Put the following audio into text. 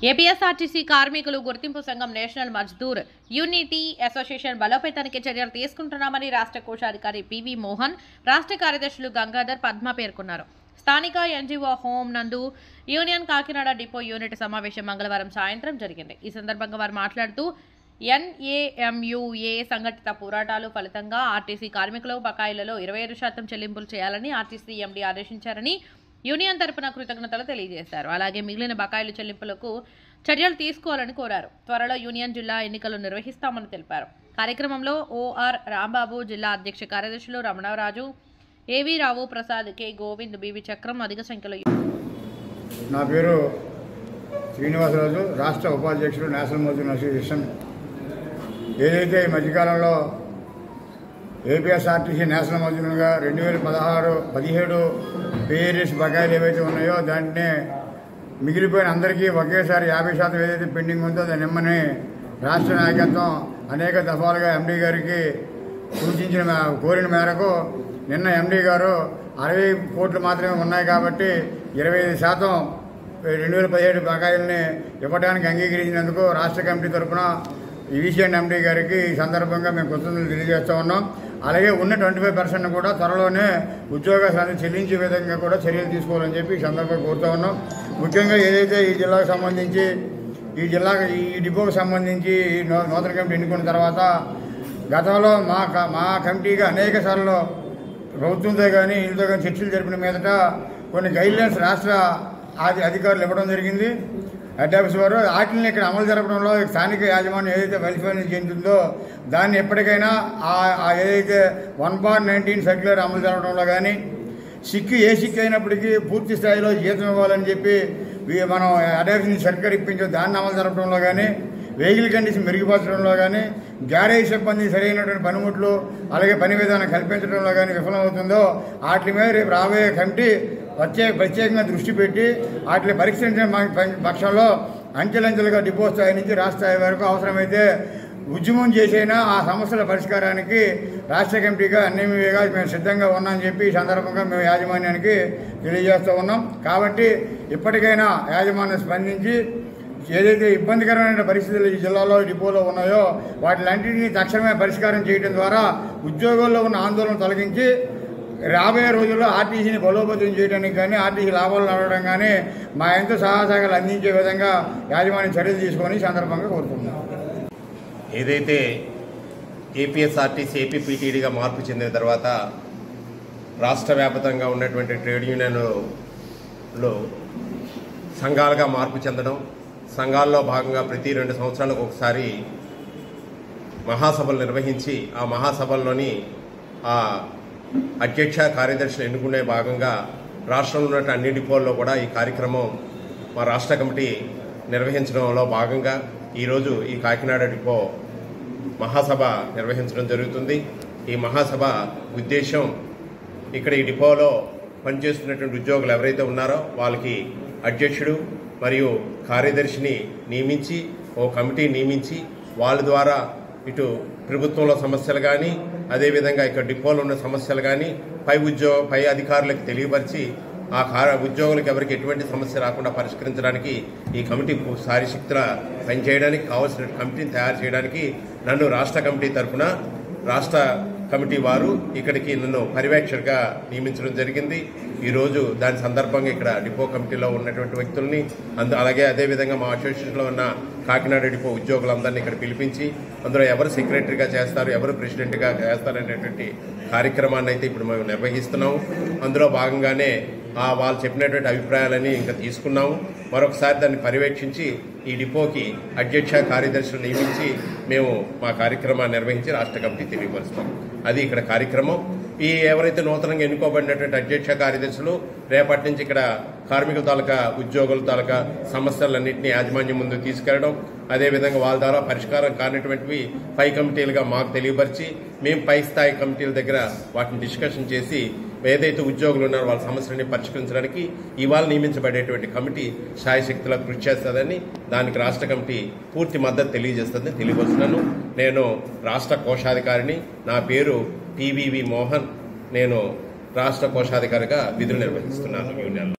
APSRTC కార్మికులు గుర్తింపు సంఘం నేషనల్ మజ్దూర్ యూనిటీ అసోసియేషన్ బలోపేతానికి చర్యలు తీసుకుంటున్నామని రాష్ట్ర కోశాధికారి పివి మోహన్, రాష్ట్ర కార్యదర్శులు గంగాధర్, పద్మ పేర్కొన్నారు. స్థానిక ఎన్జీఓ హోం నందు యూనియన్ కాకినాడ డిపో యూనిట్ సమావేశం మంగళవారం సాయంత్రం జరిగింది. ఈ సందర్భంగా వారు మాట్లాడుతూ ఎన్ఏఎంయుఏ సంఘటిత పోరాటాలు ఫలితంగా ఆర్టీసీ కార్మికుల బకాయిలలో 25% చెల్లింపులు చేయాలని ఆర్టీసీ ఎండీ ఆదేశించారని యూనియన్ తరపున కృతజ్ఞతలు తెలియజేశారు. అలాగే మిగిలిన బకాయిల చెల్లింపులకు చర్యలు తీసుకోవాలని కోరారు. త్వరలో యూనియన్ జిల్లా ఎన్నికలు నిర్వహిస్తామని తెలిపారు. కార్యక్రమంలో ఓఆర్ రాంబాబు, జిల్లా అధ్యక్ష కార్యదర్శులు రమణరాజు, ఏవి రావు ప్రసాద్, కె గోవింద్, బివి చక్రం అధిక సంఖ్యలో. నా పేరు శ్రీనివాసరాజు, రాష్ట్ర ఉపాధ్యక్షుడు నేషనల్ మజ్దూర్ అసోసియేషన్. ఏదైతే ఈ మధ్యకాలంలో ఏపీఎస్ఆర్టీసీ నేషనల్ మజ్దూర్గా 2016-17 పేరియస్ బకాయిలు ఏవైతే ఉన్నాయో దాంట్నే మిగిలిపోయిన అందరికీ ఒకేసారి 50% ఏదైతే పెండింగ్ ఉందో దాన్ని ఇమ్మని రాష్ట్ర నాయకత్వం అనేక దఫాలుగా ఎండీ గారికి కోరిన మేరకు నిన్న ఎండీ గారు 60 కోట్లు మాత్రమే ఉన్నాయి కాబట్టి 25% 2017 బకాయిల్ని ఇవ్వడానికి అంగీకరించినందుకు రాష్ట్ర కమిటీ తరఫున ఈవీసీఎన్ ఎండీ గారికి ఈ సందర్భంగా మేము కృతజ్ఞతలు తెలియజేస్తూ ఉన్నాం. అలాగే ఉన్న 25% కూడా త్వరలోనే ఉద్యోగాలు చెల్లించే విధంగా కూడా చర్యలు తీసుకోవాలని చెప్పి ఈ సందర్భంగా కోరుతూ ఉన్నాం. ముఖ్యంగా ఏదైతే ఈ జిల్లాకు సంబంధించి ఈ డిపోకు సంబంధించి నూతన కమిటీ ఎన్నుకున్న తర్వాత గతంలో మా కమిటీగా అనేక సార్లు ప్రభుత్వంతో కానీ వీళ్ళతో కానీ చర్చలు జరిపిన మీదట కొన్ని గైడ్లైన్స్ రాష్ట్ర అధికారులు ఇవ్వడం జరిగింది. హెడ్ ఆఫీస్ వారు వాటిని ఇక్కడ అమలు జరపడంలో స్థానిక యాజమాన్యం ఏదైతే వైఫల్యం చెందుతుందో దాన్ని ఎప్పటికైనా ఏదైతే 1/19 సర్క్యులర్ అమలు జరపడంలో కానీ ఏ సిక్ అయినప్పటికీ పూర్తి స్థాయిలో జీతం ఇవ్వాలని చెప్పి మనం హెడ్ ఆఫీస్ నుంచి సర్క్యులర్ ఇప్పించే దాన్ని అమలు జరపడంలో కానీ, వెహికల్ కండిషన్ మెరుగుపరచడంలో కానీ, గ్యారేజ్ సిబ్బంది సరైనటువంటి పనిముట్లు అలాగే పని విధానం కల్పించడంలో కానీ విఫలమవుతుందో వాటి మీద రేపు రాబోయే కమిటీ ప్రత్యేకంగా దృష్టి పెట్టి వాటిని పరీక్షించిన పక్షంలో అంచెలంచెలుగా డిపో స్థాయి నుంచి రాష్ట్ర స్థాయి వరకు అవసరమైతే ఉద్యమం చేసైనా ఆ సమస్యల పరిష్కారానికి రాష్ట్ర కమిటీగా ఎన్ఎంయూఏగా మేము సిద్ధంగా ఉన్నామని చెప్పి ఈ సందర్భంగా మేము యాజమాన్యానికి తెలియజేస్తూ ఉన్నాం. కాబట్టి ఇప్పటికైనా యాజమాన్యం స్పందించి ఏదైతే ఇబ్బందికరమైన పరిస్థితులు ఈ జిల్లాలో డిపోలో ఉన్నాయో వాటిలన్నింటినీ తక్షణమే పరిష్కారం చేయడం ద్వారా ఉద్యోగుల్లో ఉన్న ఆందోళన తొలగించి రాబోయే రోజుల్లో ఆర్టీసీని బలోపేతం చేయడానికి కానీ, ఆర్టీసీ లాభాలు నడవడం కానీ మా ఎంతో సహాయకాలు అందించే విధంగా యాజమాన్యం చర్యలు తీసుకొని ఈ సందర్భంగా కోరుతున్నాం. ఏదైతే ఏపీఎస్ఆర్టీసీ ఏపీపీటీడీగా మార్పు చెందిన తర్వాత రాష్ట్ర వ్యాప్తంగా ఉన్నటువంటి ట్రేడ్ యూనియన్లో సంఘాలుగా మార్పు చెందడం, సంఘాల్లో భాగంగా ప్రతి 2 సంవత్సరాలకు ఒకసారి మహాసభలు నిర్వహించి ఆ మహాసభల్లోని ఆ అధ్యక్ష కార్యదర్శులు ఎన్నుకునే భాగంగా రాష్ట్రంలో ఉన్న అన్ని డిపోల్లో కూడా ఈ కార్యక్రమం మా రాష్ట్ర కమిటీ నిర్వహించడంలో భాగంగా ఈరోజు ఈ కాకినాడ డిపో మహాసభ నిర్వహించడం జరుగుతుంది. ఈ మహాసభ ఉద్దేశం ఇక్కడ ఈ డిపోలో పనిచేస్తున్నటువంటి ఉద్యోగులు ఎవరైతే ఉన్నారో వాళ్ళకి అధ్యక్షుడు మరియు కార్యదర్శిని నియమించి ఓ కమిటీ నియమించి వాళ్ళ ద్వారా ఇటు ప్రభుత్వంలో సమస్యలు కానీ అదేవిధంగా ఇక్కడ డిపోలో ఉన్న సమస్యలు కానీ పై అధికారులకు తెలియపరిచి ఆ ఉద్యోగులకు ఎవరికి ఎటువంటి సమస్య రాకుండా పరిష్కరించడానికి ఈ కమిటీ సాయశక్తుల పనిచేయడానికి కావాల్సిన కమిటీని తయారు చేయడానికి నన్ను రాష్ట్ర కమిటీ తరఫున రాష్ట్ర కమిటీ వారు ఇక్కడికి నన్ను పర్యవేక్షకుగా నియమించడం జరిగింది. ఈరోజు దాని సందర్భంగా ఇక్కడ డిపో కమిటీలో ఉన్నటువంటి వ్యక్తుల్ని అలాగే అదేవిధంగా మా అసోసియేషన్లో ఉన్న కాకినాడ డిపో ఉద్యోగులందరినీ ఇక్కడ పిలిపించి అందులో ఎవరు సెక్రటరీగా చేస్తారు, ఎవరు ప్రెసిడెంట్గా చేస్తారనేటువంటి కార్యక్రమాన్ని అయితే ఇప్పుడు మేము నిర్వహిస్తున్నాము. అందులో భాగంగానే వాళ్ళు చెప్పినటువంటి అభిప్రాయాలని ఇంకా తీసుకున్నాము. మరొకసారి దాన్ని పర్యవేక్షించి ఈ డిపోకి అధ్యక్ష కార్యదర్శులు నియమించి మేము మా కార్యక్రమాన్ని నిర్వహించి రాష్ట్ర కమిటీ తెలియపరుస్తాం. అది ఇక్కడ కార్యక్రమం. ఈ ఎవరైతే నూతనంగా ఎన్నుకోబడినటువంటి అధ్యక్ష కార్యదర్శులు రేపటి నుంచి ఇక్కడ కార్మికుల తాలూకా ఉద్యోగుల తాలూకా సమస్యలన్నింటినీ యాజమాన్యం ముందు తీసుకెళ్లడం, అదేవిధంగా వాళ్ళ ద్వారా పరిష్కారం కానిటువంటివి పై కమిటీలుగా మాకు తెలియపరిచి మేము పై స్థాయి కమిటీల దగ్గర వాటిని డిస్కషన్ చేసి ఏదైతే ఉద్యోగులు ఉన్నారో వాళ్ళ సమస్యలని పరిష్కరించడానికి ఇవాళ నియమించబడేటువంటి కమిటీ శాయశక్తిలో కృషి చేస్తుందని దానికి రాష్ట్ర కమిటీ పూర్తి మద్దతు తెలియజేస్తుందని తెలియవస్తున్నాను. నేను రాష్ట్ర కోశాధికారిని. నా పేరు పివివి మోహన్. నేను రాష్ట్ర కోశాధికారిగా విధులు నిర్వహిస్తున్నాను యూనియన్.